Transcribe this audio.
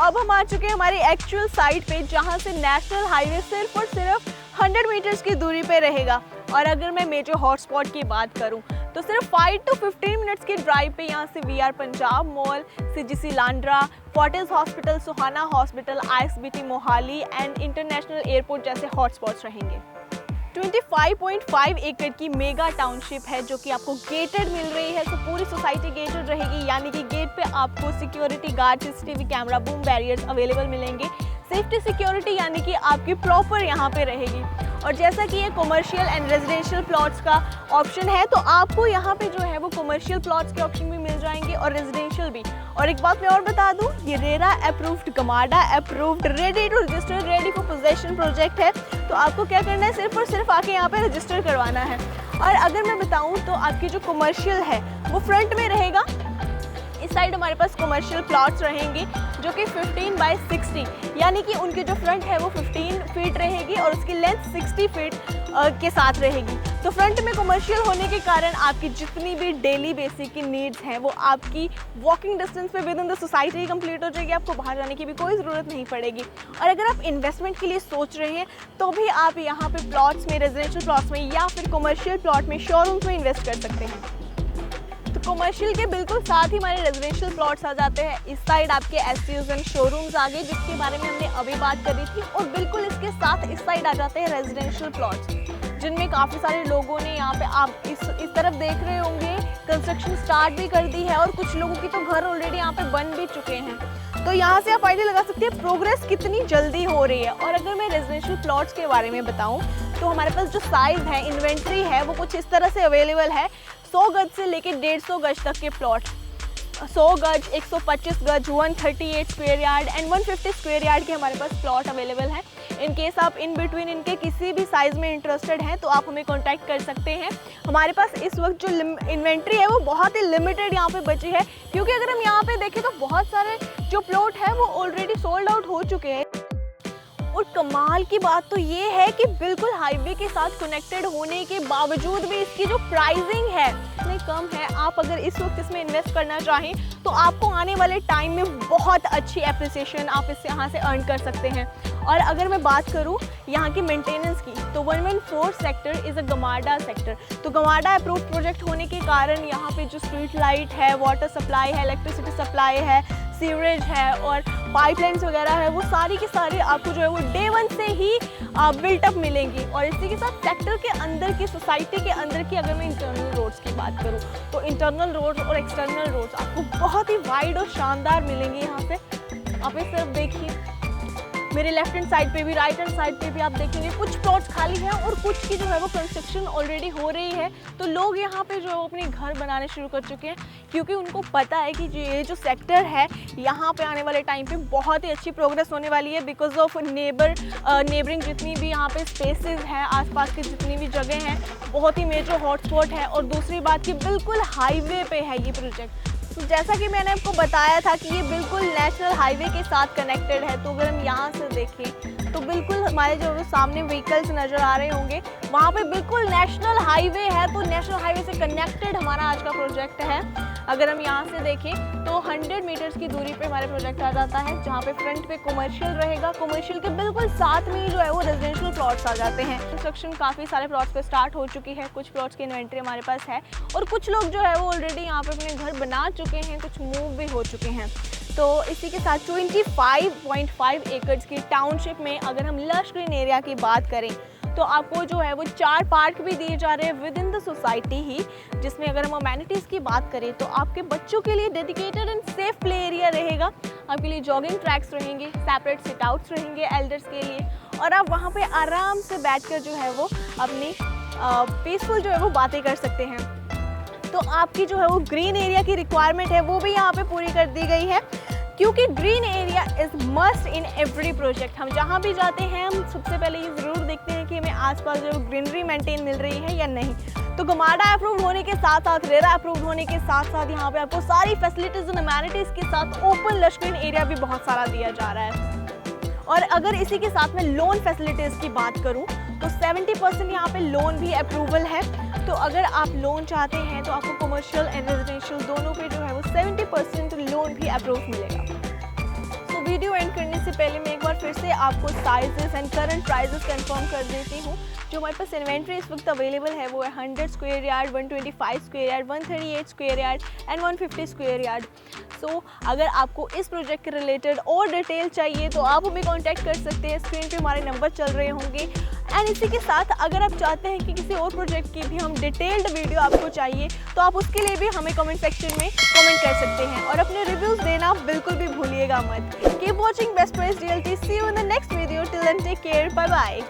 अब हम आ चुके हैं हमारी एक्चुअल साइट पे, जहाँ से नेशनल हाईवे सिर्फ और सिर्फ 100 मीटर्स की दूरी पे रहेगा। और अगर मैं मेजर हॉटस्पॉट की बात करूँ तो सिर्फ 5 to 15 मिनट्स की ड्राइव पे यहाँ से VR Punjab mall, CGC Landran, Fortis hospital, Suhana hospital, ISBT Mohali and international airport जैसे हॉटस्पॉट्स रहेंगे। 25.5 एकड़ की मेगा टाउनशिप है जो कि आपको गेटेड मिल रही है। तो पूरी सोसाइटी गेटेड रहेगी, यानी कि गेट पे आपको security guard, CCTV camera, boom barriers available मिलेंगे। सेफ्टी सिक्योरिटी यानी कि आपकी प्रॉपर यहाँ पे रहेगी। और जैसा कि ये कमर्शियल एंड रेजिडेंशियल प्लॉट्स का ऑप्शन है, तो आपको यहाँ पे जो है वो कमर्शियल प्लॉट्स के ऑप्शन भी मिल जाएंगे और रेजिडेंशियल भी। और एक बात मैं और बता दूँ, ये RERA approved, GMADA approved, ready to register, ready for possession project है। तो आपको क्या करना है, सिर्फ और सिर्फ आके यहाँ पे रजिस्टर करवाना है। और अगर मैं बताऊँ तो आपकी जो कमर्शियल है वो फ्रंट में रहेगा। इस साइड हमारे पास कमर्शियल प्लॉट्स रहेंगे जो कि 15 by 60, यानी कि उनकी जो फ्रंट है वो 15 फीट रहेगी और उसकी लेंथ 60 फीट के साथ रहेगी। तो फ्रंट में कमर्शियल होने के कारण आपकी जितनी भी डेली बेसिक की नीड्स हैं वो आपकी वॉकिंग डिस्टेंस पे with in the society complete हो जाएगी। आपको बाहर जाने की भी कोई ज़रूरत नहीं पड़ेगी। और अगर आप इन्वेस्टमेंट के लिए सोच रहे हैं तो भी आप यहाँ पे प्लॉट्स में, रेजिडेंशियल प्लॉट्स में या फिर कमर्शियल प्लॉट में, शोरूम्स में इन्वेस्ट कर सकते हैं। कमर्शियल के बिल्कुल साथ ही हमारे रेजिडेंशियल प्लॉट्स आ जाते हैं। इस साइड आपके एसटीयूज एंड शोरूम्स आ गए, जिसके बारे में हमने अभी बात करी थी। और बिल्कुल इसके साथ इस साइड आ जाते हैं रेजिडेंशियल प्लॉट्स, जिनमें काफ़ी सारे लोगों ने यहाँ पे, आप इस तरफ देख रहे होंगे, कंस्ट्रक्शन स्टार्ट भी कर दी है और कुछ लोगों की तो घर ऑलरेडी यहाँ पे बन भी चुके हैं। तो यहाँ से आप आइडिया लगा सकते हैं प्रोग्रेस कितनी जल्दी हो रही है। और अगर मैं रेजिडेंशियल प्लॉट्स के बारे में बताऊँ तो हमारे पास जो साइज़ है, इन्वेंट्री है, वो कुछ इस तरह से अवेलेबल है। 100 गज से लेके 150 गज तक के प्लॉट, 100 गज, 125 गज, 138 square yard and 150 square yard के हमारे पास प्लॉट अवेलेबल हैं। इन केस आप इन बिटवीन इनके किसी भी साइज़ में इंटरेस्टेड हैं तो आप हमें कांटेक्ट कर सकते हैं। हमारे पास इस वक्त जो इन्वेंट्री है वो बहुत ही लिमिटेड यहाँ पे बची है, क्योंकि अगर हम यहाँ पे देखें तो बहुत सारे जो प्लॉट है वो ऑलरेडी सोल्ड आउट हो चुके हैं। और कमाल की बात तो ये है कि बिल्कुल हाईवे के साथ कनेक्टेड होने के बावजूद भी इसकी जो प्राइसिंग है इतनी कम है। आप अगर इस वक्त इसमें इन्वेस्ट करना चाहें तो आपको आने वाले टाइम में बहुत अच्छी एप्रिसिएशन आप इससे यहाँ से अर्न कर सकते हैं। और अगर मैं बात करूँ यहाँ की मेंटेनेंस की, तो 114 sector is a GMADA sector. तो गमाडा अप्रूव्ड प्रोजेक्ट होने के कारण यहाँ पे जो स्ट्रीट लाइट है, वाटर सप्लाई है, इलेक्ट्रिसिटी सप्लाई है, सीवरेज है और पाइपलाइंस वगैरह है, वो सारी की सारी आपको जो है वो डे 1 से ही बिल्टअप मिलेंगी। और इसी के साथ सेक्टर के अंदर की, सोसाइटी के अंदर की, अगर मैं इंटरनल रोड्स की बात करूँ तो इंटरनल रोड्स और एक्सटर्नल रोड्स आपको बहुत ही वाइड और शानदार मिलेंगी। यहाँ से आप इस तरफ देखिए, मेरे लेफ्ट हैंड साइड पे भी, राइट हैंड साइड पे भी आप देखेंगे कुछ प्लॉट्स खाली हैं और कुछ की जो है वो कंस्ट्रक्शन ऑलरेडी हो रही है। तो लोग यहाँ पे जो अपने घर बनाने शुरू कर चुके हैं, क्योंकि उनको पता है कि ये जो सेक्टर है यहाँ पे आने वाले टाइम पे बहुत ही अच्छी प्रोग्रेस होने वाली है, बिकॉज ऑफ नेबरिंग जितनी भी यहाँ पे स्पेसेस हैं, आसपास की जितनी भी जगह हैं, बहुत ही मेजर हॉटस्पॉट है। और दूसरी बात कि बिल्कुल हाईवे पे है ये प्रोजेक्ट। तो जैसा कि मैंने आपको बताया था कि ये बिल्कुल नेशनल हाईवे के साथ कनेक्टेड है। तो अगर हम यहाँ से देखें तो बिल्कुल हमारे जो सामने व्हीकल्स नज़र आ रहे होंगे, वहाँ पे बिल्कुल नेशनल हाईवे है। तो नेशनल हाईवे से कनेक्टेड हमारा आज का प्रोजेक्ट है। अगर हम यहाँ से देखें तो 100 मीटर्स की दूरी पे हमारे प्रोजेक्ट आ जाता है, जहाँ पे फ्रंट पे कमर्शियल रहेगा। कमर्शियल के बिल्कुल साथ में ही जो है वो रेजिडेंशियल प्लॉट्स आ जाते हैं। कंस्ट्रक्शन काफ़ी सारे प्लॉट्स पे स्टार्ट हो चुकी है, कुछ प्लॉट्स की इन्वेंट्री हमारे पास है और कुछ लोग जो है वो ऑलरेडी यहाँ पे अपने घर बना चुके हैं, कुछ मूव भी हो चुके हैं। तो इसी के साथ 25.5 एकड़ की टाउनशिप में अगर हम लश ग्रीन एरिया की बात करें तो आपको जो है वो 4 पार्क भी दिए जा रहे हैं विद इन द सोसाइटी ही, जिसमें अगर हम अमेनिटीज़ की बात करें तो आपके बच्चों के लिए dedicated and safe play area रहेगा। आपके लिए जॉगिंग ट्रैक्स रहेंगे, सेपरेट सिट आउट्स रहेंगे एल्डर्स के लिए, और आप वहाँ पे आराम से बैठकर जो है वो अपनी पीसफुल जो है वो बातें कर सकते हैं। तो आपकी जो है वो ग्रीन एरिया की रिक्वायरमेंट है वो भी यहाँ पे पूरी कर दी गई है, क्योंकि green area is must in every project. हम जहाँ भी जाते हैं हम सबसे पहले ये ज़रूर देखते हैं कि हमें आसपास जो ग्रीनरी मेंटेन मिल रही है या नहीं। तो गमाडा अप्रूव्ड होने के साथ साथ, रेरा अप्रूव्ड होने के साथ साथ यहाँ पे आपको सारी फैसिलिटीज़ और अमेनिटीज़ के साथ ओपन लश ग्रीन एरिया भी बहुत सारा दिया जा रहा है। और अगर इसी के साथ में लोन फैसिलिटीज़ की बात करूँ तो 70% यहाँ पे लोन भी अप्रूवल है। तो अगर आप लोन चाहते हैं तो आपको कमर्शियल एंड रेजिडेंशियल दोनों पे जो है वो 70% लोन भी अप्रूव मिलेगा। तो वीडियो एंड करने से पहले मैं एक बार फिर से आपको sizes and current prices confirm कर देती हूँ। जो हमारे पास इन्वेंट्री इस वक्त अवेलेबल है वो है 100 square yard, 125 square yard, 138 square yard and 150 square yard. So अगर आपको इस प्रोजेक्ट के रिलेटेड और डिटेल चाहिए तो आप हमें कांटेक्ट कर सकते हैं। स्क्रीन पे हमारे नंबर चल रहे होंगे। एंड इसी के साथ अगर आप चाहते हैं कि किसी और प्रोजेक्ट की भी हम डिटेल्ड वीडियो आपको चाहिए तो आप उसके लिए भी हमें कमेंट सेक्शन में कमेंट कर सकते हैं और अपने रिव्यूज़ देना बिल्कुल भी भूलिएगा मत। Keep watching best price realty. See you in the next video. Till then take care, bye bye.